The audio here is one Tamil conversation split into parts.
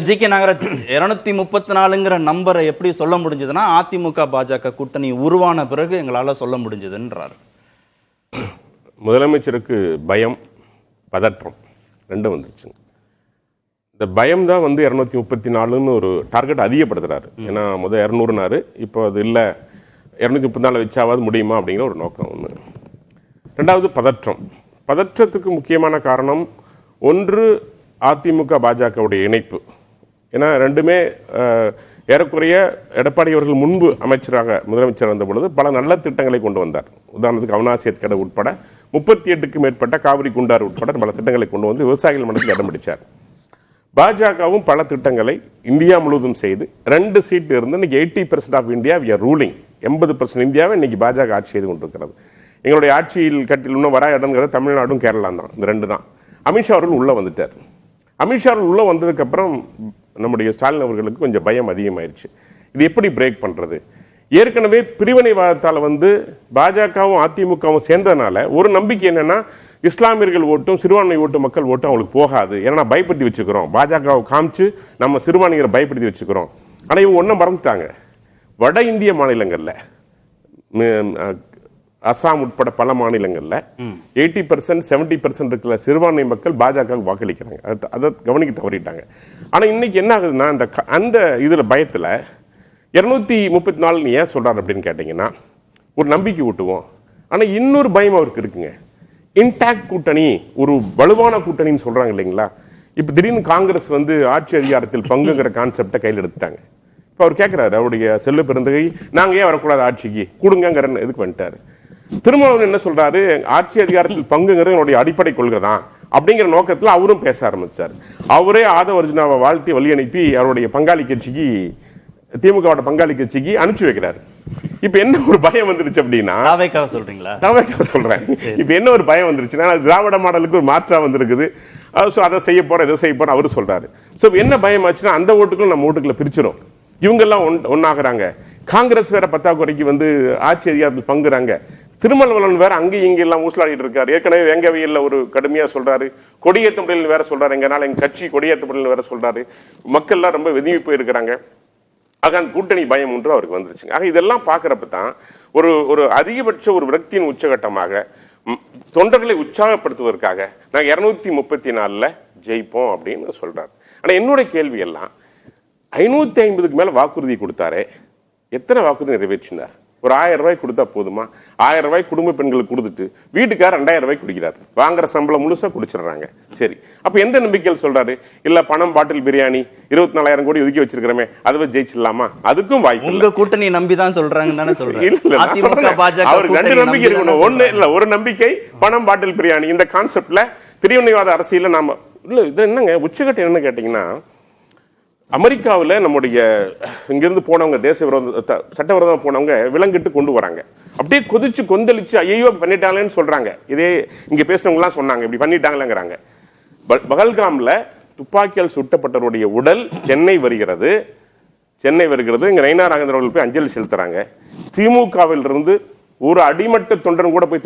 ஜி.கே. நாகராஜ், 234ங்கிற நம்பரை எப்படி சொல்ல முடிஞ்சதுன்னா அதிமுக பாஜக கூட்டணி உருவான பிறகு எங்களால் சொல்ல முடிஞ்சதுன்றாரு. முதலமைச்சருக்கு பயம், பதற்றம் ரெண்டும் வந்துருச்சு. இந்த பயம் தான் 234ன்னு ஒரு டார்கெட் அதிகப்படுத்துறாரு. ஏன்னா 200னாரு, இப்போ அது இல்லை 234 வச்சாவது முடியுமா அப்படிங்கிற ஒரு நோக்கம் ஒன்று. ரெண்டாவது பதற்றம். பதற்றத்துக்கு முக்கியமான காரணம் ஒன்று அதிமுக பாஜகவுடைய இணைப்பு. ஏன்னா ரெண்டுமே ஏறக்குறைய எடப்பாடி அவர்கள் முன்பு முதலமைச்சர் வந்த பொழுது பல நல்ல திட்டங்களை கொண்டு வந்தார். உதாரணத்துக்கு அவிநாசி கடை உட்பட 38க்கும் மேற்பட்ட காவிரி குண்டார் உட்பட பல திட்டங்களை கொண்டு வந்து விவசாயிகள் மனதில் இடம் பிடிச்சார். பாஜகவும் பல திட்டங்களை இந்தியா முழுவதும் செய்து 2 சீட்டு இருந்து இன்னைக்கு 80% of India we are ruling. 80% இந்தியாவை இன்னைக்கு பாஜக ஆட்சி செய்து கொண்டிருக்கிறது. எங்களுடைய ஆட்சியில் கட்டில் இன்னும் வர இடங்கிறத தமிழ்நாடும் கேரளா தான், இந்த 2 தான். அமித்ஷா அவர்கள் உள்ளே வந்துட்டார். அமித்ஷா அவர்கள் உள்ளே வந்ததுக்கப்புறம் நம்முடைய ஸ்டாலின் அவர்களுக்கு கொஞ்சம் பயம் அதிகமாயிருச்சு. இது எப்படி பிரேக் பண்ணுறது? ஏற்கனவே பிரிவினைவாதத்தால் பாஜகவும் அதிமுகவும் சேர்ந்ததுனால ஒரு நம்பிக்கை என்னன்னா, இஸ்லாமியர்கள் ஓட்டும் சிறுபான்மை ஓட்டு மக்கள் ஓட்டும் அவங்களுக்கு போகாது. ஏன்னா பயப்படுத்தி வச்சுக்கிறோம், பாஜகவை காமிச்சு நம்ம சிறுபான்மையரை பயப்படுத்தி வச்சுக்கிறோம். ஆனால் இவங்க ஒன்றும் மறந்துட்டாங்க. வட இந்திய மாநிலங்களில் அசாம் உட்பட பல மாநிலங்களில் 80% 70% இருக்கிற சிறுபான்மை மக்கள் பாஜக வாக்களிக்கிறாங்க. அதை கவனிக்க தவறிட்டாங்க. ஆனால் இன்னைக்கு என்ன ஆகுதுன்னா, அந்த இதில் பயத்தில் 234 ஏன் சொல்றாரு அப்படின்னு கேட்டீங்கன்னா, ஒரு நம்பிக்கை ஊட்டுவோம். ஆனால் இன்னொரு பயம் அவருக்கு இருக்குங்க. இன்டாக்ட் கூட்டணி, ஒரு வலுவான கூட்டணின்னு சொல்றாங்க இல்லைங்களா. இப்போ திடீர்னு காங்கிரஸ் ஆட்சி அதிகாரத்தில் பங்குங்கிற கான்செப்டை கையில் எடுத்துட்டாங்க. இப்போ அவர் கேட்கிறாரு, அவருடைய செல்ல பிறந்தகை, நாங்கள் ஏன் வரக்கூடாது ஆட்சிக்கு கொடுங்கிற இதுக்கு வந்துட்டாரு. திருமாவளவன் என்ன சொல்றாரு, ஆட்சி அதிகாரத்தில் பங்குங்கிறது என்னுடைய அடிப்படை கொள்கை தான் அப்படிங்கிற நோக்கத்தில் அவரும் பேச ஆரம்பிச்சார். அவரே ஆதவ அர்ஜுனாவை வாழ்த்தி வழி அனுப்பி அவருடைய பங்காளி கட்சிக்கு, திமுக பங்காளி கட்சிக்கு அனுப்பிச்சு வைக்கிறாரு. இப்ப என்ன ஒரு பயம் வந்துருச்சு அப்படின்னா, சொல்றேன். இப்ப என்ன ஒரு பயம் வந்துருச்சுன்னா, திராவிட மாடலுக்கு ஒரு மாற்றா வந்திருக்குது. அதை செய்ய போறோம், இதை செய்ய போறோம் அவரு சொல்றாரு. என்ன பயம் ஆச்சுன்னா, அந்த ஓட்டுகளும் நம்ம ஓட்டுகளை பிரிச்சிடும். இவங்கெல்லாம் ஒன்னாகிறாங்க. காங்கிரஸ் வேற பத்தாக்குறைக்கு ஆட்சி அதிகாரத்தில் பங்குறாங்க. திருமாவளவன் வேற அங்கேயும் இங்க எல்லாம் ஊசலாடிட்டு இருக்காரு. ஏற்கனவே வேங்கவியல்ல ஒரு கடுமையா சொல்றாரு, கொடியேற்ற முறையில் வேற சொல்றாரு, எங்கனால எங்க கட்சி கொடியேற்ற முறையில் வேற சொல்றாரு. மக்கள் எல்லாம் ரொம்ப வெதுங்கி போயிருக்கிறாங்க. ஆக அந்த கூட்டணி பயம் ஒன்று அவருக்கு வந்துருச்சு. ஆக இதெல்லாம் பார்க்கறப்ப தான் ஒரு அதிகபட்ச ஒரு விரக்தியின் உச்சகட்டமாக தொண்டர்களை உற்சாகப்படுத்துவதற்காக நாங்கள் 234 ஜெயிப்போம் அப்படின்னு சொல்றாரு. ஆனால் என்னுடைய கேள்வி எல்லாம், 550க்கு மேல வாக்குறுதி கொடுத்தாரே, எத்தனை வாக்குறுதி நிறைவேற்றினார்? ஒரு 1000 ரூபாய் கொடுத்தா போதுமா? 1000 ரூபாய் குடும்ப பெண்களுக்கு கொடுத்துட்டு வீட்டுக்கார 2000 ரூபாய் குடிக்கிறாரு. வாங்குற சம்பளம் முழுசா குடிச்சிடறாங்க. சரி, அப்ப எந்த நம்பிக்கையில் சொல்றாரு? இல்ல பணம் பாட்டில் பிரியாணி 24,000 கோடி ஒதுக்கி வச்சிருக்கிறமே, அதை ஜெயிச்சிடலாமா? அதுக்கும் வாய்ப்பு. உங்க கூட்டணி நம்பிதான் சொல்றாங்க. அவருக்கு 2 நம்பிக்கை இருக்கணும். ஒண்ணு இல்ல, ஒரு நம்பிக்கை பணம் பாட்டில் பிரியாணி. இந்த கான்செப்ட்ல பிரிவினைவாத அரசியல நாம இல்ல. இது என்னங்க உச்சகட்டம் என்ன கேட்டீங்கன்னா, அமெரிக்காவில் நம்முடைய இங்கிருந்து போனவங்க, தேச விரோத சட்டவிரோதம் போனவங்க விலங்கிட்டு கொண்டு வராங்க. அப்படியே கொதிச்சு கொந்தளிச்சு ஐயோ பண்ணிட்டாங்களேன்னு சொல்றாங்க. இதே இங்க பேசினவங்கலாம் சொன்னாங்க, இப்படி பண்ணிட்டாங்களேங்கிறாங்க. பகல்காம்ல துப்பாக்கியால் சுட்டப்பட்டவருடைய உடல் சென்னை வருகிறது. இங்க நயினா நாகேந்திரன் அவர்கள் போய் அஞ்சலி செலுத்துறாங்க. திமுகவில் இருந்து ஒரு அடிமட்ட தொண்டன் கூட போய்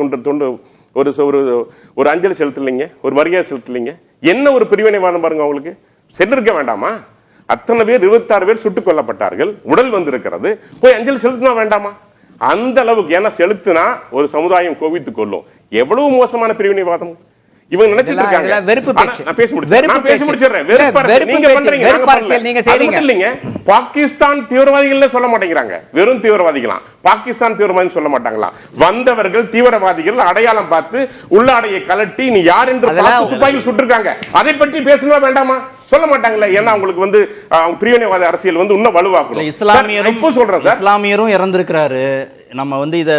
ஒரு அஞ்சலி செலுத்தலைங்க, ஒரு மரியாதை செலுத்தலைங்க. என்ன ஒரு பிரிவினைவாதம் பாருங்க அவங்களுக்கு. சென்றிருக்க வேண்டாமா? அத்தனை பேர் 26 பேர் சுட்டுக் கொல்லப்பட்டார்கள். உடல் வந்திருக்கிறது, போய் அஞ்சலி செலுத்தினா வேண்டாமா? அந்த அளவுக்கு. ஏன்னா செலுத்தினா ஒரு சமுதாயம் கோவித்துக் கொள்ளும். எவ்வளவு மோசமான பிரிவினைவாதம் இவங்க நினைச்சிட்டு இருக்காங்க. பாகிஸ்தான் தீவிரவாதிகள் சொல்ல மாட்டேங்கிறாங்க, வெறும் தீவிரவாதிகளாம். பாகிஸ்தான் தீவிரவாதி சொல்ல மாட்டாங்களா? வந்தவர்கள் தீவிரவாதிகள் அடையாளம் பார்த்து உள்ளாடையை கலட்டி நீ யார் என்று துப்பாக்கியில் சுட்டிருக்காங்க. அதை பற்றி பேசணுமா வேண்டாமா? சொல்ல மாட்டாங்கல்ல. ஏன்னா அவங்களுக்கு பிரிவினைவாத அரசியல் இன்னும் வலுவாக்கணும். இஸ்லாமியரும் இறந்திருக்கிறாரு. நம்ம இத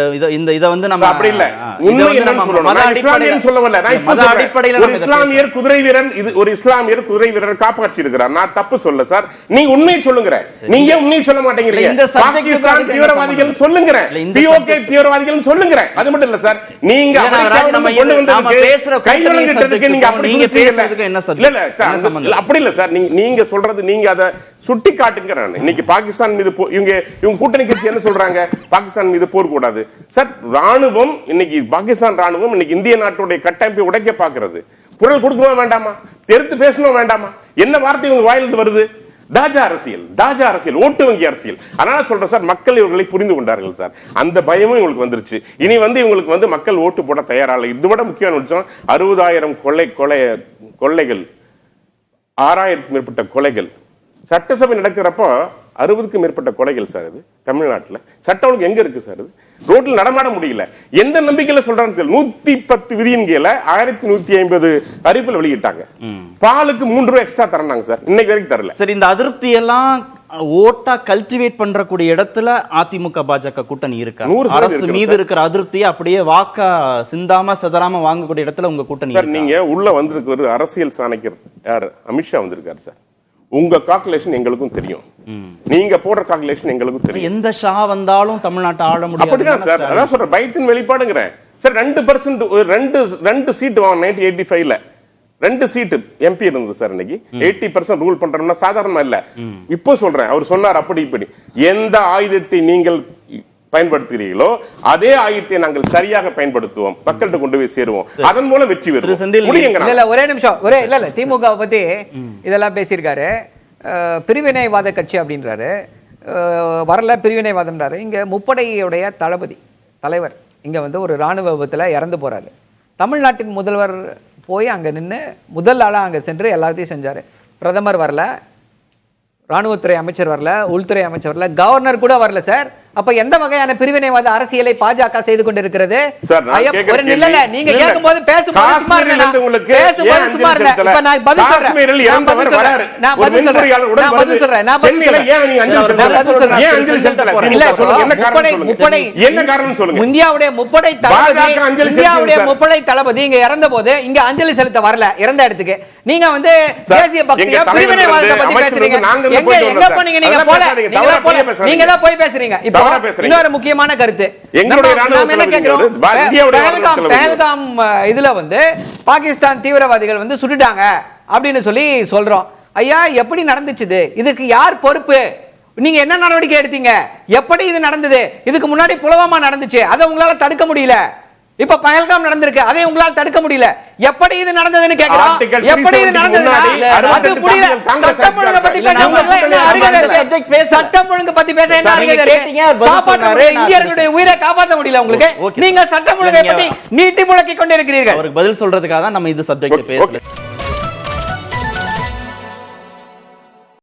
நம்ம அப்படி இல்ல. உண்மை என்னன்னு சொல்லணும். நான் இஸ்லாமியர் சொல்லவல்ல, நான் இப்ப சொல்றேன். ஒரு இஸ்லாமியர் குதிரை வீரர், இது ஒரு இஸ்லாமியர் குதிரை வீரர் காப்பாற்றி இருக்கிறார். நான் தப்பு சொல்ல சார், நீங்க உண்மையை சொல்லுங்க. நீங்க உண்மையை சொல்ல மாட்டேங்கிறீங்க. பாகிஸ்தான் தீவிரவாதிகள் சொல்லுங்க, பிஓகே தீவிரவாதிகள் சொல்லுங்க. அது மட்டும் இல்ல சார், நீங்க அமெரிக்காவுல கொண்டு வந்ததுக்கு கை வழங்கிட்டதுக்கு நீங்க அப்படி செய்யல. இல்ல அப்படி இல்ல சார், நீங்க சொல்றது நீங்க அதை சுட்டி காட்டுங்க. இன்னைக்கு பாகிஸ்தான் மீது இவங்க கூட்டணி கட்சி என்ன சொல்றாங்க? பாகிஸ்தான் மீது போர் கூடாது சார். ராணுவம் இன்னைக்கு பாகிஸ்தான் ராணுவம் இன்னைக்கு இந்திய நாட்டுடைய கட்டமைப்பை உடைக்க பார்க்கிறது. குரல் கொடுக்கவே வேண்டாமா? தெரிந்து பேசணும் வேண்டாமா? என்ன வார்த்தை உங்க வாயிலிருந்து வருது? தாஜா அரசியல், ஓட்டு வங்கி அரசியல். அதனால சொல்றேன் சார், மக்கள் இவர்களை புரிந்து கொண்டார்கள் சார். அந்த பயமும் இவங்களுக்கு வந்துருச்சு. இனி இவங்களுக்கு மக்கள் ஓட்டு போட தயாராக. இது விட முக்கியமான விஷயம், 60,000 கொள்ளைகள், 6,000க்கும் மேற்பட்ட கொலைகள். சட்டசபை நடக்கிறப்போ 60க்கும் மேற்பட்ட கொலைகள் சார். இது தமிழ்நாட்டில் சட்ட ஒழுங்கு எங்க இருக்கு சார்? இது ரோட்ல நடமாட முடியல. எந்த நம்பிக்கையில சொல்றாங்க? 110 விதியின் கீழ 1150 அறிவிப்புல வெளியிட்டாங்க. பாலுக்கு 3 ரூபாய் எக்ஸ்ட்ரா தரனாங்க சார். இன்னைக்கு வரைக்கும் தரல. சரி, இந்த அதிருப்தி எல்லாம் ஓட்டா கல்டிவேட் பண்றக்கூடிய இடத்துல அதிமுக பாஜக கூட்டணி இருக்கா? அரசு மீது இருக்கிற அதிருப்தியை அப்படியே வாக்கா சிந்தாம சதராம வாங்கக்கூடிய இடத்துல உங்க கூட்டணி சார். நீங்க உள்ள வந்திருக்க ஒரு அரசியல் சாணக்கியர் யார்? அமித்ஷா வந்திருக்காரு சார். உங்க கால்குலேஷன் எங்களுக்கும் தெரியும், நீங்க போடுற கால்குலேஷன் எங்களுக்கும் தெரியும். எந்த ஷா வந்தாலும் தமிழ்நாட்டை ஆள முடியாது. அப்படிதான் சார். அதான் சொல்றேன், பயத்தின் வெளிப்பாடுங்கிறேன் சார். 2% 2 சீட் வாங்க 1985ல 2 சீட்டு எம்பி இருந்தது சார். இன்னைக்கு 80% ரூல் பண்றோம்னா சாதாரணமா இல்ல. இப்போ சொல்றேன், அவர் சொன்னார் அப்படி இப்படி. எந்த ஆயுதத்தை நீங்கள் பயன்படுத்துகிறீர்களோ அதே ஆயுதத்தை நாங்கள் சரியாக பயன்படுத்துவோம், மக்கள்கிட்ட கொண்டு போய் சேருவோம், அதன் மூலம் வெற்றி பெறுவோம். ஒரே நிமிஷம், திமுக பத்தி இதெல்லாம் பேசியிருக்காரு. பிரிவினைவாத கட்சி அப்படின்றாரு, வரல பிரிவினைவாதம்ன்றாரு. இங்க முப்படையுடைய தலைவர் இங்க ஒரு ராணுவ விபத்துல இறந்து போறாரு. தமிழ்நாட்டின் முதல்வர் போய் அங்க நின்று முதல் ஆளா அங்க சென்று எல்லாத்தையும் செஞ்சாரு. பிரதமர் வரல, ராணுவத்துறை அமைச்சர் வரல, உள்துறை அமைச்சர் வரல, கவர்னர் கூட வரல சார். அப்ப எந்த வகையான பிரிவினைவாத அரசியலை பாஜக செய்து கொண்டிருக்கிறது? நீங்க கேட்கும்போது இந்தியாவுடைய முப்படை தளபதி இங்க இறந்த போது இங்க அஞ்சலி செலுத்த வரல, இறந்த இடத்துக்கு. நீங்க தேசிய பக்தியா பிரிவினைவாதத்தை பத்தி பேசுறீங்க. எங்க போனீங்க? நீங்க போய் பேசுறீங்க. இன்னொரு முக்கியமான கருத்து, பஹல்காம் இதுல பாகிஸ்தான் தீவிரவாதிகள் சுட்டுட்டாங்க அப்படின்னு சொல்லி சொல்றோம். ஐயா, எப்படி நடந்துச்சு? இதுக்கு யார் பொறுப்பு? நீங்க என்ன நடவடிக்கை எடுத்தீங்க? எப்படி இது நடந்தது? இதுக்கு முன்னாடி புலவாமா நடந்துச்சு, அதை உங்களால தடுக்க முடியல. இப்ப பஹல்காம் நடந்திருக்கு, அதை உங்களால தடுக்க முடியல. எப்படி இது நடந்ததுன்னு கேக்குறோம். எப்படி இது நடந்தது? சட்டம் ஒழுங்கு பத்தி பேச என்ன அருகதை? இந்தியர்களுடைய உயிரை காப்பாற்ற முடியல உங்களுக்கு. நீங்க சட்டம் ஒழுங்கை பத்தி நீட்டி முழக்கிக் கொண்டிருக்கிறீர்கள். அவருக்கு பதில் சொல்றதுக்காக தான் நம்ம இது சப்ஜெக்ட் பேசல.